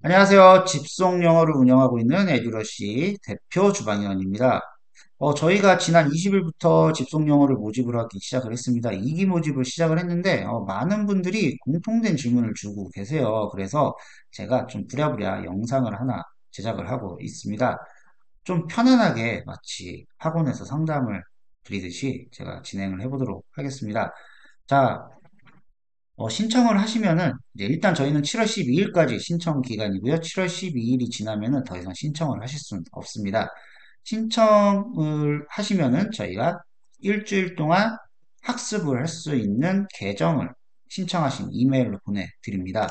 안녕하세요. 집속 영어를 운영하고 있는 에듀러시 대표 주방위원입니다. 저희가 지난 20일부터 집속 영어를 모집을 하기 시작을 했습니다. 2기 모집을 시작을 했는데, 많은 분들이 공통된 질문을 주고 계세요. 그래서 제가 좀 부랴부랴 영상을 하나 제작을 하고 있습니다. 좀 편안하게 마치 학원에서 상담을 드리듯이 제가 진행을 해보도록 하겠습니다. 자, 신청을 하시면은, 이제 일단 저희는 7월 12일까지 신청 기간이고요. 7월 12일이 지나면은 더 이상 신청을 하실 수는 없습니다. 신청을 하시면은 저희가 일주일 동안 학습을 할 수 있는 계정을 신청하신 이메일로 보내드립니다.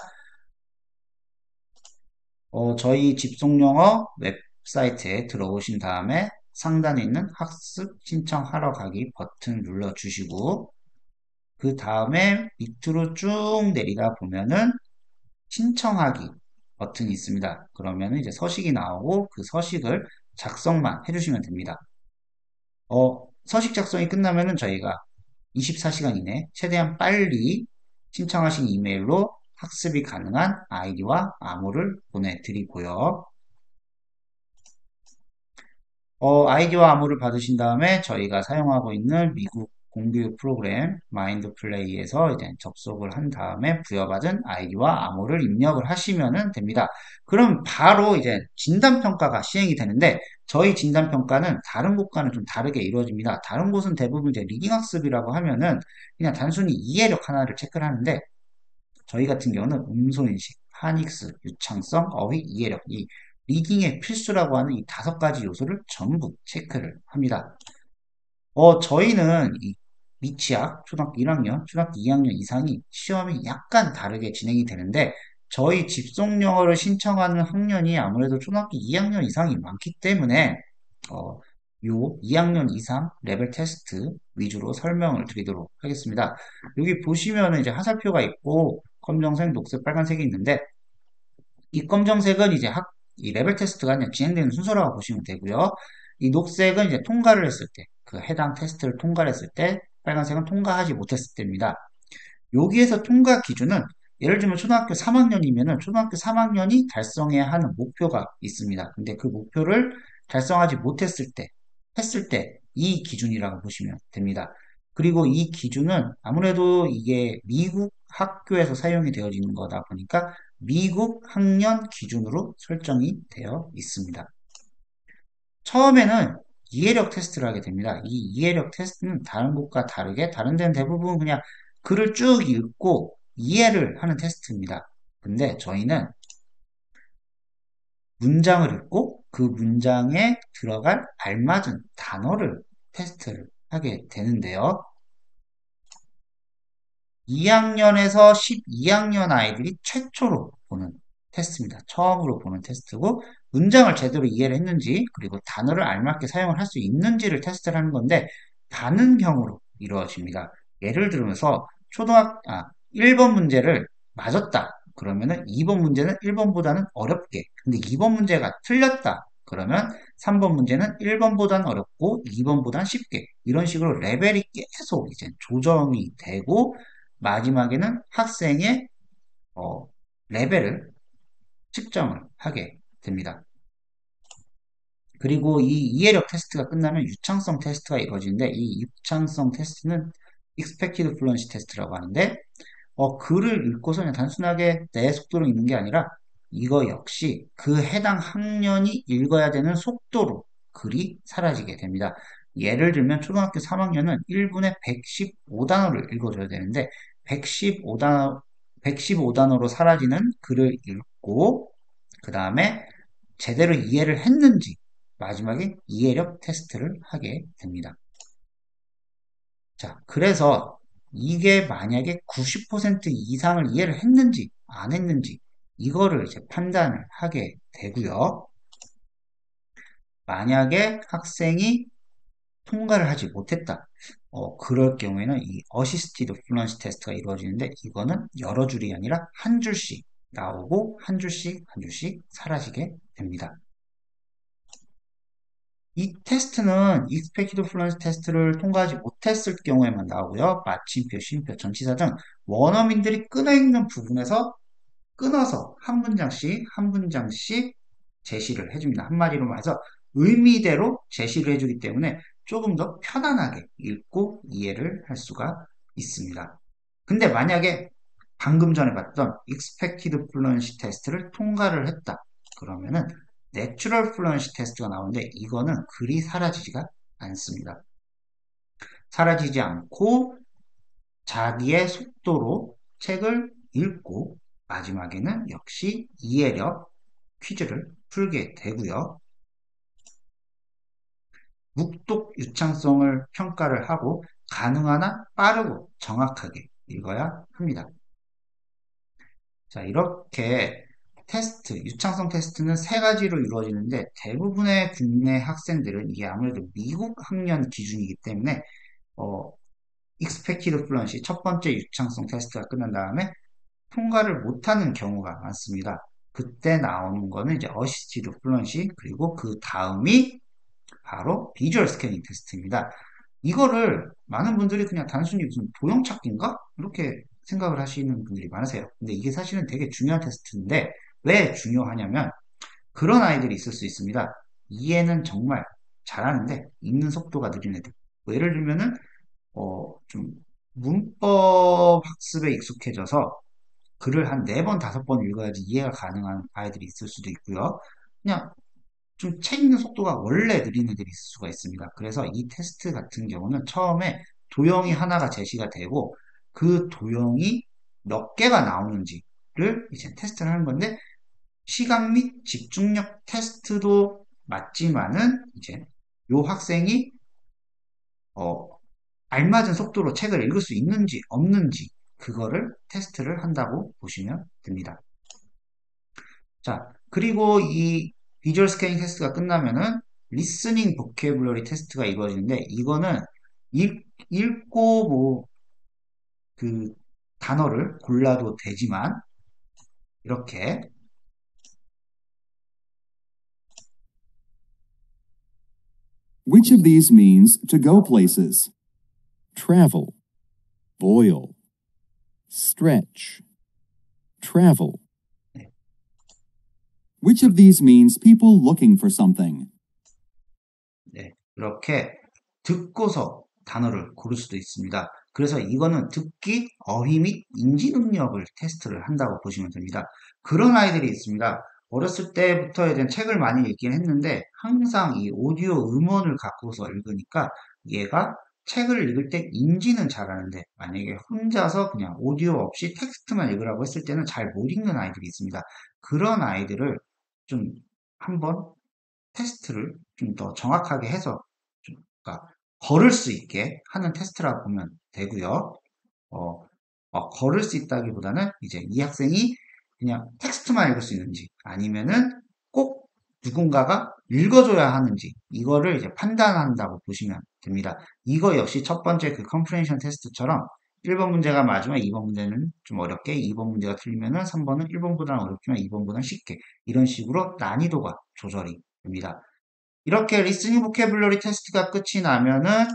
저희 집속영어 웹사이트에 들어오신 다음에 상단에 있는 학습 신청하러 가기 버튼 눌러주시고, 그 다음에 밑으로 쭉 내리다 보면은 신청하기 버튼이 있습니다. 그러면 이제 서식이 나오고 그 서식을 작성만 해주시면 됩니다. 서식 작성이 끝나면은 저희가 24시간 이내 최대한 빨리 신청하신 이메일로 학습이 가능한 아이디와 암호를 보내드리고요. 아이디와 암호를 받으신 다음에 저희가 사용하고 있는 미국 공교육 프로그램 마인드 플레이에서 이제 접속을 한 다음에 부여받은 아이디와 암호를 입력을 하시면 됩니다. 그럼 바로 이제 진단평가가 시행이 되는데 저희 진단평가는 다른 곳과는 좀 다르게 이루어집니다. 다른 곳은 대부분 이제 리딩 학습이라고 하면은 그냥 단순히 이해력 하나를 체크를 하는데 저희 같은 경우는 음소인식, 파닉스, 유창성, 어휘, 이해력, 이 리딩의 필수라고 하는 이 5가지 요소를 전부 체크를 합니다. 저희는 이 미취학, 초등학교 1학년, 초등학교 2학년 이상이 시험이 약간 다르게 진행이 되는데 저희 집속영어를 신청하는 학년이 아무래도 초등학교 2학년 이상이 많기 때문에 어, 요 2학년 이상 레벨 테스트 위주로 설명을 드리도록 하겠습니다. 여기 보시면은 이제 하살표가 있고 검정색, 녹색, 빨간색이 있는데 이 검정색은 이제 이 레벨 테스트가 그냥 진행되는 순서라고 보시면 되고요. 이 녹색은 이제 통과를 했을 때, 그 해당 테스트를 통과를 했을 때, 빨간색은 통과하지 못했을 때입니다. 여기에서 통과 기준은 예를 들면 초등학교 3학년이면은 초등학교 3학년이 달성해야 하는 목표가 있습니다. 근데 그 목표를 달성하지 못했을 때, 했을 때 이 기준이라고 보시면 됩니다. 그리고 이 기준은 아무래도 이게 미국 학교에서 사용이 되어지는 거다 보니까 미국 학년 기준으로 설정이 되어 있습니다. 처음에는 이해력 테스트를 하게 됩니다. 이 이해력 테스트는 다른 곳과 다르게 다른 데는 대부분 그냥 글을 쭉 읽고 이해를 하는 테스트입니다. 근데 저희는 문장을 읽고 그 문장에 들어갈 알맞은 단어를 테스트를 하게 되는데요. 2학년에서 12학년 아이들이 최초로 보는 테스트입니다. 처음으로 보는 테스트고 문장을 제대로 이해를 했는지 그리고 단어를 알맞게 사용을 할 수 있는지를 테스트를 하는 건데 반응형으로 이루어집니다. 예를 들면서 1번 문제를 맞았다. 그러면은 2번 문제는 1번보다는 어렵게. 근데 2번 문제가 틀렸다. 그러면 3번 문제는 1번보다는 어렵고 2번보다는 쉽게. 이런 식으로 레벨이 계속 이제 조정이 되고 마지막에는 학생의 어, 레벨을 측정을 하게 됩니다. 그리고 이 이해력 테스트가 끝나면 유창성 테스트가 이루어지는데 이 유창성 테스트는 Expected Fluency 테스트라고 하는데 글을 읽고서 그냥 단순하게 내 속도로 읽는 게 아니라 이거 역시 그 해당 학년이 읽어야 되는 속도로 글이 사라지게 됩니다. 예를 들면 초등학교 3학년은 1분에 115단어를 읽어줘야 되는데 115단어, 115단어로 사라지는 글을 읽고 그 다음에 제대로 이해를 했는지 마지막에 이해력 테스트를 하게 됩니다. 자, 그래서 이게 만약에 90% 이상을 이해를 했는지 안 했는지 이거를 이제 판단을 하게 되고요. 만약에 학생이 통과를 하지 못했다. 그럴 경우에는 이 어시스티드 플루언시 테스트가 이루어지는데 이거는 여러 줄이 아니라 한 줄씩 나오고 한 줄씩 한 줄씩 사라지게 됩니다. 이 테스트는 익스펙티드 플루언시 테스트를 통과하지 못했을 경우에만 나오고요. 마침표, 쉼표, 전치사 등 원어민들이 끊어있는 부분에서 끊어서 한 문장씩 한 문장씩 제시를 해줍니다. 한마디로 말해서 의미대로 제시를 해주기 때문에 조금 더 편안하게 읽고 이해를 할 수가 있습니다. 근데 만약에 방금 전에 봤던 Expected Fluency 테스트를 통과를 했다. 그러면은 Natural Fluency 테스트가 나오는데 이거는 글이 사라지지가 않습니다. 사라지지 않고 자기의 속도로 책을 읽고 마지막에는 역시 이해력 퀴즈를 풀게 되고요. 묵독 유창성을 평가를 하고 가능한 한 빠르고 정확하게 읽어야 합니다. 자, 이렇게 테스트, 유창성 테스트는 세 가지로 이루어지는데 대부분의 국내 학생들은 이게 아무래도 미국 학년 기준이기 때문에 Expected Fluency 첫 번째 유창성 테스트가 끝난 다음에 통과를 못하는 경우가 많습니다. 그때 나오는 거는 이제 Assisted Fluency 그리고 그 다음이 바로 비주얼 스캐닝 테스트입니다. 이거를 많은 분들이 그냥 단순히 무슨 도형 찾기인가? 이렇게 생각을 하시는 분들이 많으세요. 근데 이게 사실은 되게 중요한 테스트인데 왜 중요하냐면 그런 아이들이 있을 수 있습니다. 이해는 정말 잘하는데 읽는 속도가 느린 애들. 뭐 예를 들면은 좀 문법 학습에 익숙해져서 글을 한 4번, 5번 읽어야지 이해가 가능한 아이들이 있을 수도 있고요. 그냥 좀 책 읽는 속도가 원래 느린 애들이 있을 수가 있습니다. 그래서 이 테스트 같은 경우는 처음에 도형이 하나가 제시가 되고 그 도형이 몇 개가 나오는지를 이제 테스트를 하는 건데 시각 및 집중력 테스트도 맞지만은 이제 요 학생이 어, 알맞은 속도로 책을 읽을 수 있는지 없는지 그거를 테스트를 한다고 보시면 됩니다. 자, 그리고 이 비주얼 스캐닝 테스트가 끝나면은 리스닝 보케블러리 테스트가 이루어지는데 이거는 읽고 뭐 그 단어를 골라도 되지만 이렇게 Which of these means to go places? Travel, boil, stretch, travel. Which of these means people looking for something? 네, 이렇게 듣고서 단어를 고를 수도 있습니다. 그래서 이거는 듣기, 어휘 및 인지 능력을 테스트를 한다고 보시면 됩니다. 그런 아이들이 있습니다. 어렸을 때부터 이제 책을 많이 읽긴 했는데 항상 이 오디오 음원을 갖고서 읽으니까 얘가 책을 읽을 때 인지는 잘하는데 만약에 혼자서 그냥 오디오 없이 텍스트만 읽으라고 했을 때는 잘 못 읽는 아이들이 있습니다. 그런 아이들을 좀 한번 테스트를 좀 더 정확하게 해서 좀, 그러니까 걸을 수 있게 하는 테스트라고 보면 되고요. 어, 걸을 수 있다기보다는 이제 이 학생이 그냥 텍스트만 읽을 수 있는지 아니면은 꼭 누군가가 읽어줘야 하는지 이거를 이제 판단한다고 보시면 됩니다. 이거 역시 첫 번째 그 컴프레hen션 테스트처럼 1번 문제가 맞으면 2번 문제는 좀 어렵게, 2번 문제가 틀리면은 3번은 1번보다는 어렵지만 2번보다는 쉽게 이런 식으로 난이도가 조절이 됩니다. 이렇게 리스닝 보캐블러리 테스트가 끝이 나면은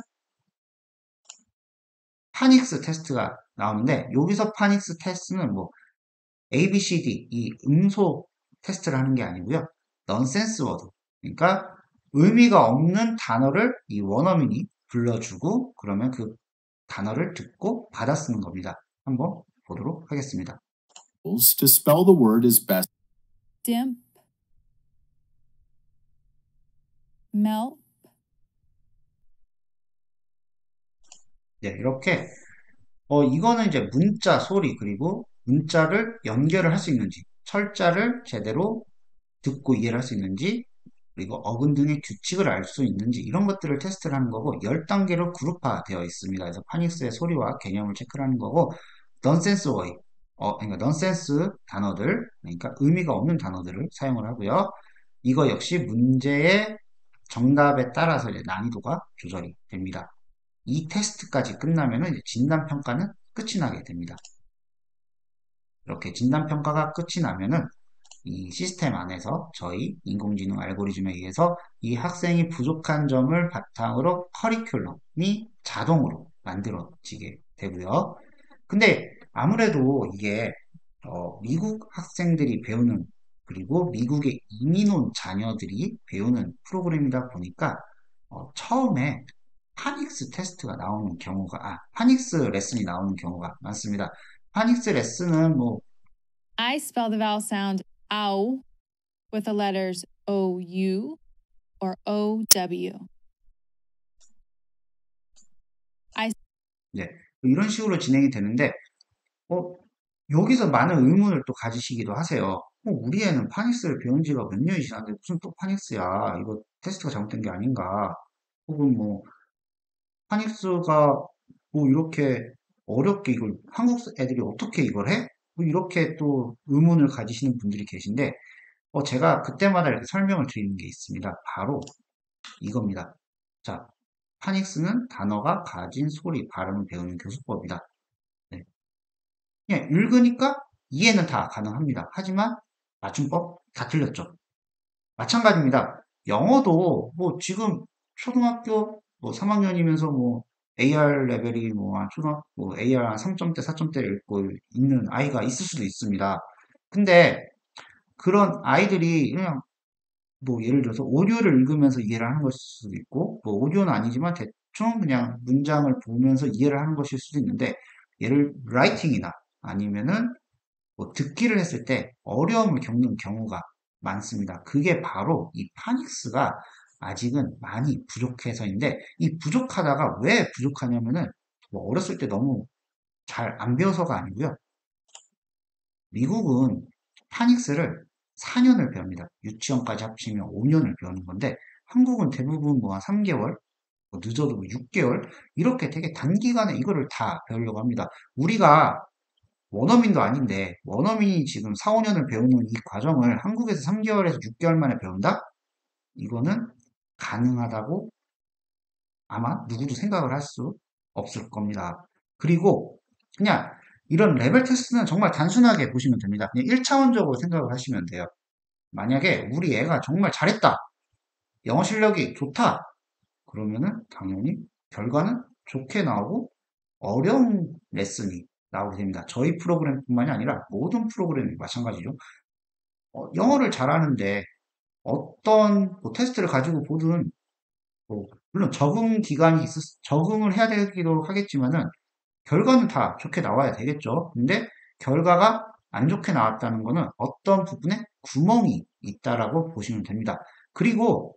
파닉스 테스트가 나오는데 여기서 파닉스 테스트는 뭐 A, B, C, D 이 음소 테스트를 하는 게 아니고요. 넌센스 워드 그러니까 의미가 없는 단어를 이 원어민이 불러주고 그러면 그 단어를 듣고 받아쓰는 겁니다. 한번 보도록 하겠습니다. To spell the word is best. Dimp, melt, 네, 이렇게 이거는 이제 문자 소리 그리고 문자를 연결을 할 수 있는지 철자를 제대로 듣고 이해를 할 수 있는지 그리고 어근 등의 규칙을 알 수 있는지 이런 것들을 테스트를 하는 거고 10단계로 그룹화되어 있습니다. 그래서 파닉스의 소리와 개념을 체크를 하는 거고 넌센스 어휘 그러니까 넌센스 단어들 그러니까 의미가 없는 단어들을 사용을 하고요. 이거 역시 문제의 정답에 따라서 이제 난이도가 조절이 됩니다. 이 테스트까지 끝나면은 이제 진단평가는 끝이 나게 됩니다. 이렇게 진단평가가 끝이 나면은 이 시스템 안에서 저희 인공지능 알고리즘에 의해서 이 학생이 부족한 점을 바탕으로 커리큘럼이 자동으로 만들어지게 되고요. 근데 아무래도 이게 미국 학생들이 배우는 그리고 미국에 이민 온 자녀들이 배우는 프로그램이다 보니까 처음에 파닉스 테스트가 나오는 경우가 파닉스 레슨이 나오는 경우가 많습니다. 파닉스 레슨은 뭐 I spell the vowel sound ow with the letters OU or OW. I 네, 이런 식으로 진행이 되는데 어, 여기서 많은 의문을 또 가지시기도 하세요. 우리 애는 파닉스를 배운 지가 몇 년이 지났는데 무슨 또 파닉스야? 이거 테스트가 잘못된 게 아닌가? 혹은 뭐 파닉스가 뭐 이렇게 어렵게 이걸 한국 애들이 어떻게 이걸 해? 뭐 이렇게 또 의문을 가지시는 분들이 계신데 제가 그때마다 이렇게 설명을 드리는 게 있습니다. 바로 이겁니다. 자, 파닉스는 단어가 가진 소리, 발음을 배우는 교수법이다. 네. 그냥 읽으니까 이해는 다 가능합니다. 하지만 맞춤법 다 틀렸죠. 마찬가지입니다. 영어도 뭐 지금 초등학교 뭐 3학년이면서 뭐 AR 레벨이 뭐한 초등학교 뭐 AR 한 3점대, 4점대를 읽고 있는 아이가 있을 수도 있습니다. 근데 그런 아이들이 그냥 뭐 예를 들어서 오디오를 읽으면서 이해를 하는 것일 수도 있고 뭐 오디오는 아니지만 대충 그냥 문장을 보면서 이해를 하는 것일 수도 있는데 예를 라이팅이나 아니면은 뭐 듣기를 했을 때 어려움을 겪는 경우가 많습니다. 그게 바로 이 파닉스가 아직은 많이 부족해서인데 이 부족하다가 왜 부족하냐면은 뭐 어렸을 때 너무 잘 안 배워서가 아니고요. 미국은 파닉스를 4년을 배웁니다. 유치원까지 합치면 5년을 배우는 건데 한국은 대부분 뭐 한 3개월, 뭐 늦어도 뭐 6개월 이렇게 되게 단기간에 이거를 다 배우려고 합니다. 우리가 원어민도 아닌데 원어민이 지금 4, 5년을 배우는 이 과정을 한국에서 3개월에서 6개월 만에 배운다? 이거는 가능하다고 아마 누구도 생각을 할 수 없을 겁니다. 그리고 그냥 이런 레벨 테스트는 정말 단순하게 보시면 됩니다. 그냥 1차원적으로 생각을 하시면 돼요. 만약에 우리 애가 정말 잘했다. 영어 실력이 좋다. 그러면은 당연히 결과는 좋게 나오고 어려운 레슨이 나오게 됩니다. 저희 프로그램뿐만이 아니라 모든 프로그램이 마찬가지죠. 영어를 잘하는데 어떤 뭐 테스트를 가지고 보든 물론 적응 기간이 적응을 해야 되기도 하겠지만은 결과는 다 좋게 나와야 되겠죠. 근데 결과가 안 좋게 나왔다는 거는 어떤 부분에 구멍이 있다라고 보시면 됩니다. 그리고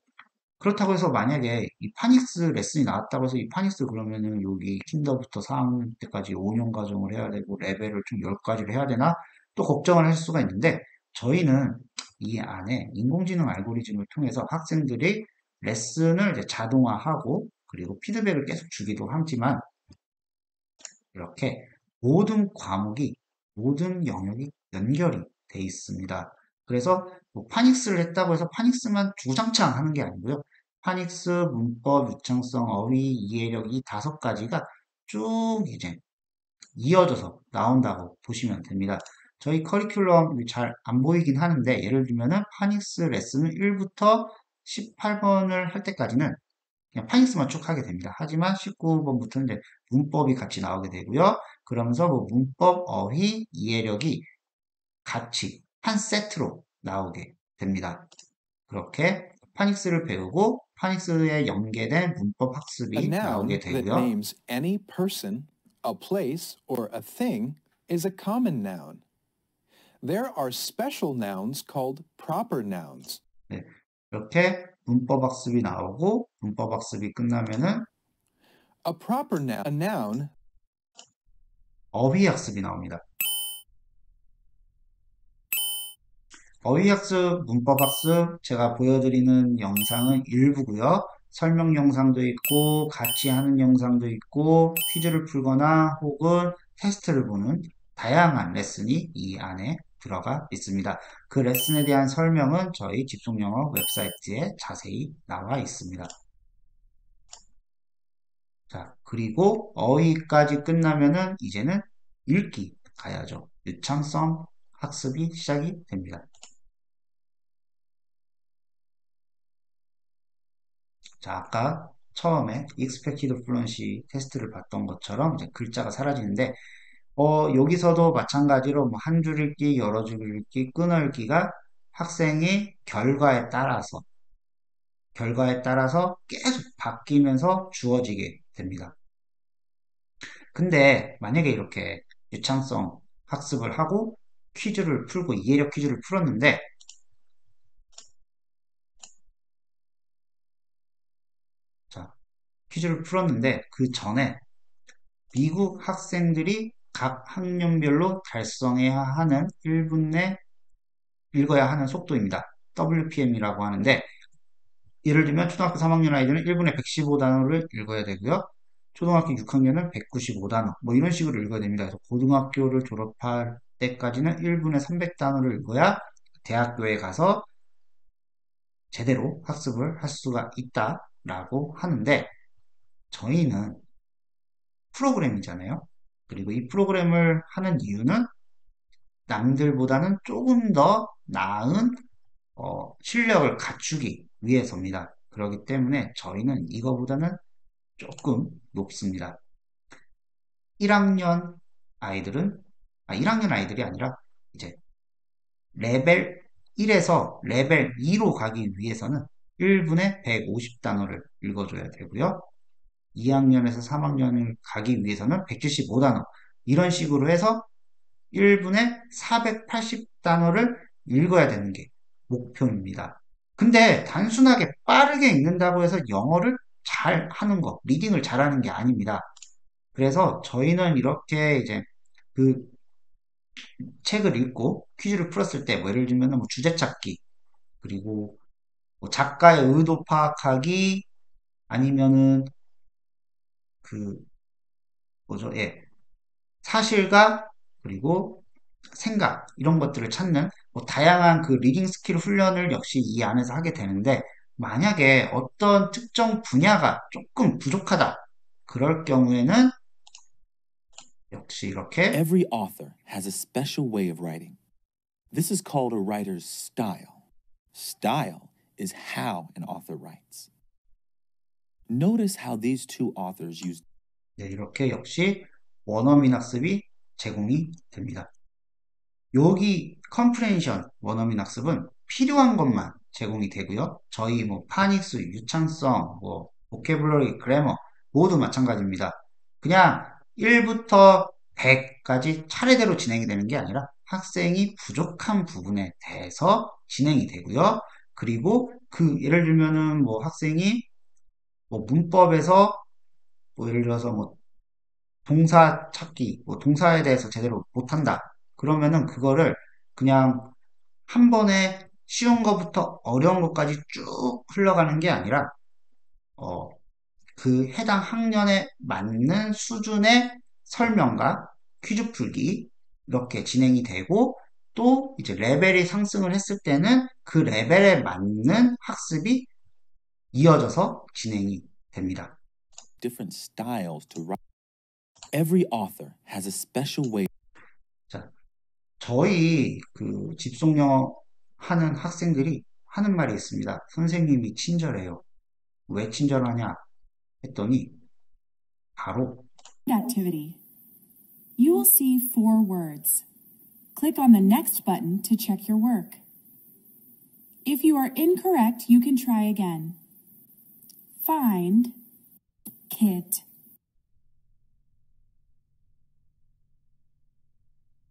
그렇다고 해서 만약에 이 파닉스 레슨이 나왔다고 해서 이 파닉스 그러면은 여기 킨더부터 4학년 때까지 5년 과정을 해야 되고 레벨을 좀 10가지를 해야 되나? 또 걱정을 할 수가 있는데 저희는 이 안에 인공지능 알고리즘을 통해서 학생들이 레슨을 이제 자동화하고 그리고 피드백을 계속 주기도 하지만 이렇게 모든 과목이 모든 영역이 연결이 돼 있습니다. 그래서 뭐 파닉스를 했다고 해서 파닉스만 주장창 하는 게 아니고요. 파닉스, 문법, 유창성, 어휘, 이해력 이 5가지가 쭉 이제 이어져서 나온다고 보시면 됩니다. 저희 커리큘럼이 잘 안 보이긴 하는데 예를 들면은 파닉스 레슨은 1부터 18번을 할 때까지는 그냥 파닉스만 쭉 하게 됩니다. 하지만 19번부터는 이제 문법이 같이 나오게 되고요. 그러면서 뭐 문법, 어휘, 이해력이 같이 한 세트로 나오게 됩니다. 그렇게 파닉스를 배우고 파닉스에 연계된 문법 A 학습이 나오게 noun that 되고요. names any person, a place, or a thing is a common noun. There are special nouns called proper nouns. 네, 이렇게 문법 학습이 나오고 문법 학습이 끝나면은 A proper noun, a noun 어휘 학습이 나옵니다. 어휘학습, 문법학습 제가 보여드리는 영상은 일부고요. 설명 영상도 있고 같이 하는 영상도 있고 퀴즈를 풀거나 혹은 테스트를 보는 다양한 레슨이 이 안에 들어가 있습니다. 그 레슨에 대한 설명은 저희 집속영어 웹사이트에 자세히 나와 있습니다. 자, 그리고 어휘까지 끝나면은 이제는 읽기 가야죠. 유창성 학습이 시작이 됩니다. 자, 아까 처음에 expected fluency 테스트를 봤던 것처럼 이제 글자가 사라지는데 여기서도 마찬가지로 뭐 한 줄 읽기, 여러 줄 읽기, 끊어 읽기가 학생의 결과에 따라서 계속 바뀌면서 주어지게 됩니다. 근데 만약에 이렇게 유창성 학습을 하고 퀴즈를 풀고 이해력 퀴즈를 풀었는데 자, 퀴즈를 풀었는데 그 전에 미국 학생들이 각 학년별로 달성해야 하는 1분 내 읽어야 하는 속도입니다. WPM이라고 하는데 예를 들면 초등학교 3학년 아이들은 1분에 115단어를 읽어야 되고요. 초등학교 6학년은 195단어 뭐 이런 식으로 읽어야 됩니다. 그래서 고등학교를 졸업할 때까지는 1분에 300단어를 읽어야 대학교에 가서 제대로 학습을 할 수가 있다라고 하는데 저희는 프로그램이잖아요. 그리고 이 프로그램을 하는 이유는 남들보다는 조금 더 나은 실력을 갖추기 위해서입니다. 그렇기 때문에 저희는 이거보다는 조금 높습니다. 1학년 아이들은 1학년 아이들이 아니라 이제 레벨 1에서 레벨 2로 가기 위해서는 1분에 150단어를 읽어줘야 되고요. 2학년에서 3학년을 가기 위해서는 175단어 이런 식으로 해서 1분에 480단어를 읽어야 되는 게 목표입니다. 근데 단순하게 빠르게 읽는다고 해서 영어를 잘 하는 거, 리딩을 잘하는 게 아닙니다. 그래서 저희는 이렇게 이제 그 책을 읽고 퀴즈를 풀었을 때, 뭐 예를 들면 뭐 주제 찾기, 그리고 뭐 작가의 의도 파악하기, 아니면은 그 뭐죠? 예, 사실과 그리고 생각 이런 것들을 찾는 뭐 다양한 그 리딩 스킬 훈련을 역시 이 안에서 하게 되는데 만약에 어떤 특정 분야가 조금 부족하다 그럴 경우에는 역시 이렇게 Every author has a special way of writing. This is called a writer's style. Style is how an author writes. Notice how these two authors use 네, 이렇게 역시 원어민 학습이 제공이 됩니다. 여기 컴프레hen션 원어민 학습은 필요한 것만 제공이 되고요. 저희 뭐 파닉스, 유창성, 뭐 보캐블러리, 그래머 모두 마찬가지입니다. 그냥 1부터 100까지 차례대로 진행이 되는 게 아니라 학생이 부족한 부분에 대해서 진행이 되고요. 그리고 그 예를 들면은 뭐 학생이 뭐 문법에서 뭐 예를 들어서 뭐 동사 찾기, 뭐 동사에 대해서 제대로 못한다. 그러면은 그거를 그냥 한 번에 쉬운 것부터 어려운 것까지 쭉 흘러가는 게 아니라, 어, 그 해당 학년에 맞는 수준의 설명과 퀴즈 풀기, 이렇게 진행이 되고, 또 이제 레벨이 상승을 했을 때는 그 레벨에 맞는 학습이 이어져서 진행이 됩니다. different styles to write. Every author has a special way. 자, 저희 그 집속영어 하는 학생들이 하는 말이 있습니다. 선생님이 친절해요. 왜 친절하냐 했더니 바로 Activity. You will see 4 words. Click on the next button to check your work. If you are incorrect, you can try again. Find kit.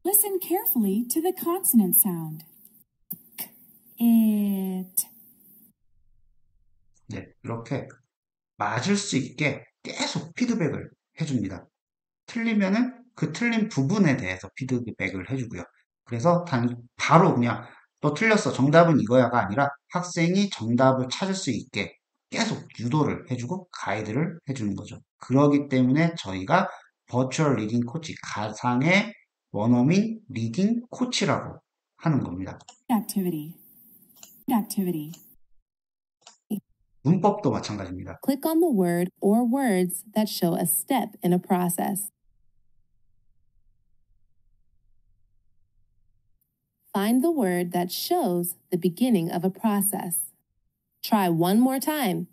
Listen carefully to the consonant sound. K, it. 네, 이렇게 맞을 수 있게 계속 피드백을 해줍니다. 틀리면은 그 틀린 부분에 대해서 피드백을 해주고요. 그래서 바로 그냥 너 틀렸어. 정답은 이거야가 아니라 학생이 정답을 찾을 수 있게 계속 유도를 해주고 가이드를 해주는 거죠. 그러기 때문에 저희가 버추얼 리딩 코치, 가상의 원어민 리딩 코치라고 하는 겁니다. Activity. Activity. 문법도 마찬가지입니다. Click on the word or words that show a step in a process. Find the word that shows the beginning of a process. Try one more time.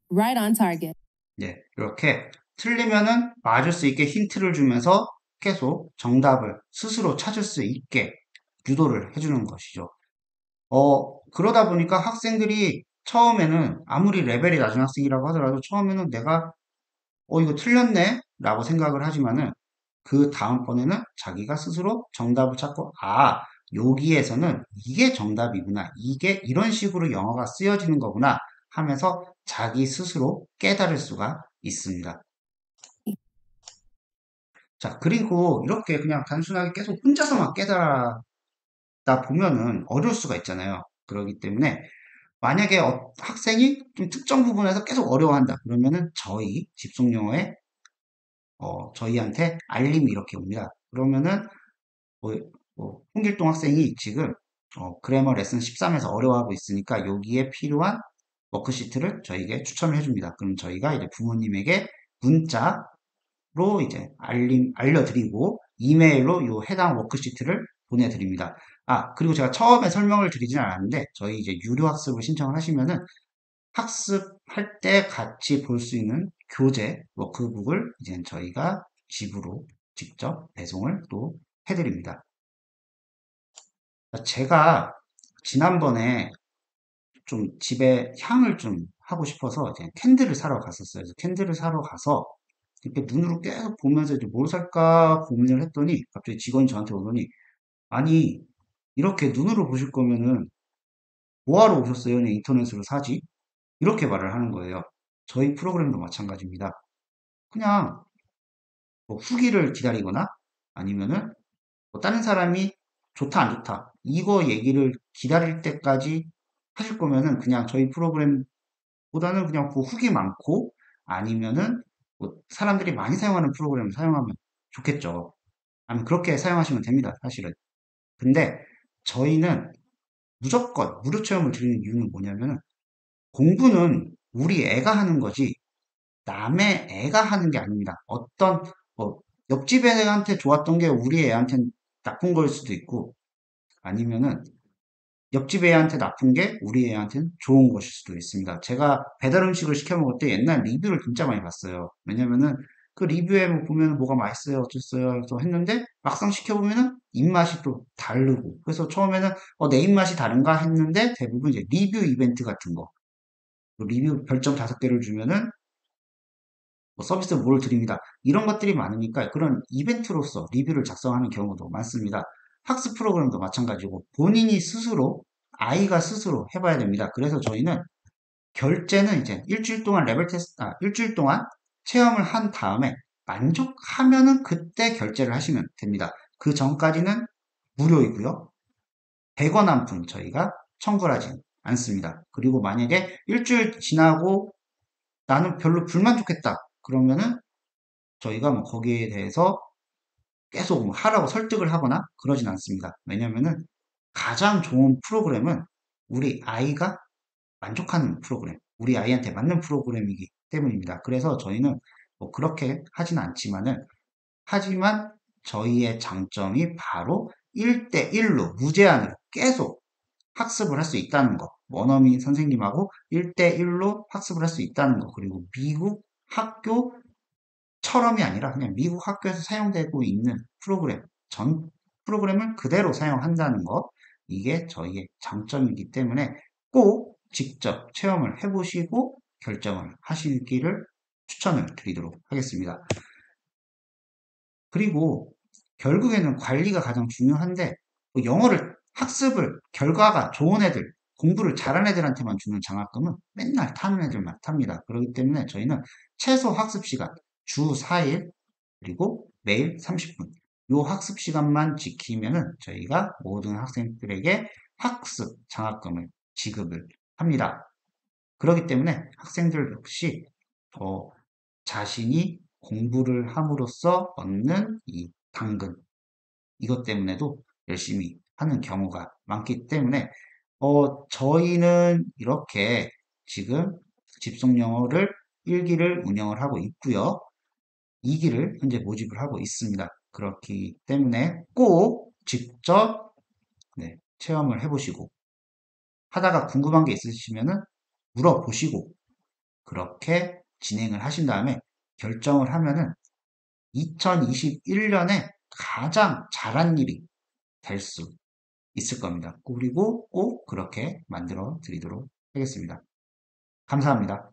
Right on target. 네, 이렇게 틀리면은 맞을 수 있게 힌트를 주면서 계속 정답을 스스로 찾을 수 있게 유도를 해주는 것이죠. 그러다 보니까 학생들이 처음에는 아무리 레벨이 낮은 학생이라고 하더라도 처음에는 내가 이거 틀렸네 라고 생각을 하지만은 그 다음번에는 자기가 스스로 정답을 찾고 여기에서는 이게 정답이구나. 이게 이런 식으로 영어가 쓰여지는 거구나 하면서 자기 스스로 깨달을 수가 있습니다. 자, 그리고 이렇게 그냥 단순하게 계속 혼자서만 깨달다 보면은 어려울 수가 있잖아요. 그렇기 때문에 만약에 학생이 좀 특정 부분에서 계속 어려워한다. 그러면은 저희 집속영어에 저희한테 알림이 이렇게 옵니다. 그러면은 뭐, 홍길동 학생이 지금 그래머 레슨 13에서 어려워하고 있으니까 여기에 필요한 워크시트를 저희에게 추천을 해줍니다. 그럼 저희가 이제 부모님에게 문자로 이제 알려드리고 이메일로 요 해당 워크시트를 보내드립니다. 그리고 제가 처음에 설명을 드리진 않았는데 저희 이제 유료 학습을 신청을 하시면은 학습할 때 같이 볼 수 있는 교재 워크북을 이제 저희가 집으로 직접 배송을 또 해드립니다. 제가 지난번에 좀 집에 향을 좀 하고 싶어서 이제 캔들을 사러 갔었어요. 그래서 캔들을 사러 가서 이렇게 눈으로 계속 보면서 이제 뭘 살까 고민을 했더니 갑자기 직원이 저한테 오더니 아니 이렇게 눈으로 보실 거면은 뭐하러 오셨어요? 그냥 인터넷으로 사지? 이렇게 말을 하는 거예요. 저희 프로그램도 마찬가지입니다. 그냥 뭐 후기를 기다리거나 아니면은 뭐 다른 사람이 좋다 안 좋다 이거 얘기를 기다릴 때까지 하실 거면은 그냥 저희 프로그램보다는 그냥 그 후기 많고 아니면은 뭐 사람들이 많이 사용하는 프로그램을 사용하면 좋겠죠. 아니면 그렇게 사용하시면 됩니다. 사실은. 근데 저희는 무조건 무료 체험을 드리는 이유는 뭐냐면은 공부는 우리 애가 하는 거지 남의 애가 하는 게 아닙니다. 뭐, 옆집 애한테 좋았던 게 우리 애한테는 나쁜 거일 수도 있고, 아니면은 옆집 애한테 나쁜 게 우리 애한테는 좋은 것일 수도 있습니다. 제가 배달 음식을 시켜 먹을 때 옛날 리뷰를 진짜 많이 봤어요. 왜냐면은 그 리뷰에 뭐 보면 뭐가 맛있어요, 어땠어요, 또 했는데 막상 시켜보면은 입맛이 또 다르고, 그래서 처음에는 내 입맛이 다른가 했는데 대부분 이제 리뷰 이벤트 같은 거, 리뷰 별점 5개를 주면은 뭐 서비스 뭘 드립니다. 이런 것들이 많으니까 그런 이벤트로서 리뷰를 작성하는 경우도 많습니다. 학습 프로그램도 마찬가지고 본인이 스스로 아이가 스스로 해봐야 됩니다. 그래서 저희는 결제는 이제 일주일 동안 일주일 동안 체험을 한 다음에 만족하면은 그때 결제를 하시면 됩니다. 그 전까지는 무료이고요. 100원 한 푼 저희가 청구를 하지 않습니다. 그리고 만약에 일주일 지나고 나는 별로 불만족했다. 그러면은 저희가 뭐 거기에 대해서 계속 뭐 하라고 설득을 하거나 그러진 않습니다. 왜냐면은 가장 좋은 프로그램은 우리 아이가 만족하는 프로그램, 우리 아이한테 맞는 프로그램이기 때문입니다. 그래서 저희는 뭐 그렇게 하진 않지만은 하지만 저희의 장점이 바로 1대1로 무제한으로 계속 학습을 할 수 있다는 거. 원어민 선생님하고 1대1로 학습을 할 수 있다는 거. 그리고 미국 학교처럼이 아니라 그냥 미국 학교에서 사용되고 있는 전 프로그램을 그대로 사용한다는 거. 이게 저희의 장점이기 때문에 꼭 직접 체험을 해보시고 결정을 하시기를 추천을 드리도록 하겠습니다. 그리고 결국에는 관리가 가장 중요한데 뭐 영어를 학습을 결과가 좋은 애들 공부를 잘하는 애들한테만 주는 장학금은 맨날 타는 애들만 탑니다. 그렇기 때문에 저희는 최소 학습 시간 주 4일 그리고 매일 30분 요 학습 시간만 지키면은 저희가 모든 학생들에게 학습 장학금을 지급을 합니다. 그렇기 때문에 학생들 역시 자신이 공부를 함으로써 얻는 이 당근 이것 때문에도 열심히 하는 경우가 많기 때문에 저희는 이렇게 지금 집속영어를 1기를 운영을 하고 있고요. 2기를 현재 모집을 하고 있습니다. 그렇기 때문에 꼭 직접 체험을 해보시고 하다가 궁금한 게 있으시면은 물어보시고 그렇게 진행을 하신 다음에 결정을 하면은 2021년에 가장 잘한 일이 될 수 있을 겁니다. 그리고 꼭 그렇게 만들어 드리도록 하겠습니다. 감사합니다.